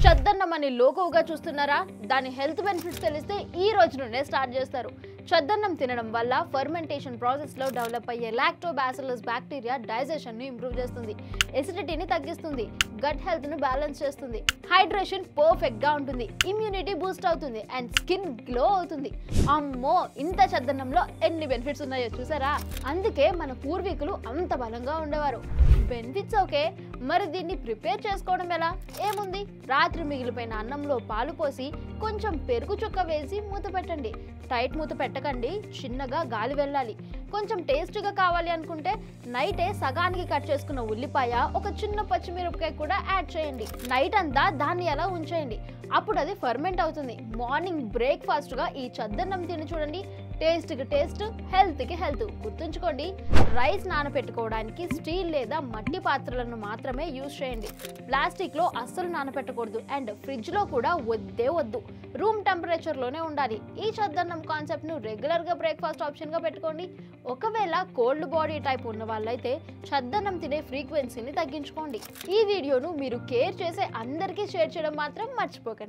చద్దన్నం అని లోగోగా చూస్తున్నారా? దాని హెల్త్ బెనిఫిట్స్ తెలిస్తే ఈ రోజు నుండే స్టార్ట్ చేస్తారు. చద్దన్నం తినడం వల్ల ఫర్మెంటేషన్ ప్రాసెస్లో డెవలప్ అయ్యే లాక్టోబాసిల్లస్ బ్యాక్టీరియా డైజెషన్ను ఇంప్రూవ్ చేస్తుంది, ఎసిడిటీని తగ్గిస్తుంది, గట్ హెల్త్ను బ్యాలెన్స్ చేస్తుంది, హైడ్రేషన్ పర్ఫెక్ట్గా ఉంటుంది, ఇమ్యూనిటీ బూస్ట్ అవుతుంది అండ్ స్కిన్ గ్లో అవుతుంది. అమ్మో, ఇంత చద్దన్నంలో ఎన్ని బెనిఫిట్స్ ఉన్నాయో చూసారా? అందుకే మన పూర్వీకులు అంత బలంగా ఉండేవారు. బెనిఫిట్స్ ఓకే, మరి దీన్ని ప్రిపేర్ చేసుకోవడం ఎలా? ఏముంది, రాత్రి మిగిలిపోయిన అన్నంలో పాలు పోసి కొంచెం పెరుగు చుక్క వేసి మూత పెట్టండి. టైట్ మూత పెట్టకండి, చిన్నగా గాలి వెళ్ళాలి. కొంచెం టేస్టీగా కావాలి అనుకుంటే నైటే సగానికి కట్ చేసుకున్న ఉల్లిపాయ, ఒక చిన్న పచ్చిమిరపకాయ కూడా యాడ్ చేయండి. నైట్ అంతా దాన్ని అలా ఉంచేయండి, అప్పుడు అది ఫర్మెంట్ అవుతుంది. మార్నింగ్ బ్రేక్ఫాస్ట్గా ఈ చద్దన్నం తిని చూడండి. టేస్ట్కి టేస్ట్, హెల్త్కి హెల్త్. గుర్తుంచుకోండి, రైస్ నానబెట్టుకోవడానికి స్టీల్ లేదా మట్టి పాత్రలను మాత్రమే యూజ్ చేయండి. ప్లాస్టిక్లో అస్సలు నానబెట్టకూడదు అండ్ ఫ్రిడ్జ్లో కూడా వద్దే వద్దు. రూమ్ టెంపరేచర్లోనే ఉండాలి. ఈ చద్దన్నం కాన్సెప్ట్ను రెగ్యులర్గా బ్రేక్ఫాస్ట్ ఆప్షన్గా పెట్టుకోండి. ఒకవేళ కోల్డ్ బాడీ టైప్ ఉన్న వాళ్ళైతే చద్దన్నం తినే ఫ్రీక్వెన్సీని తగ్గించుకోండి. ఈ వీడియోను మీరు కేర్ చేసే అందరికీ షేర్ చేయడం మాత్రం మర్చిపోకండి.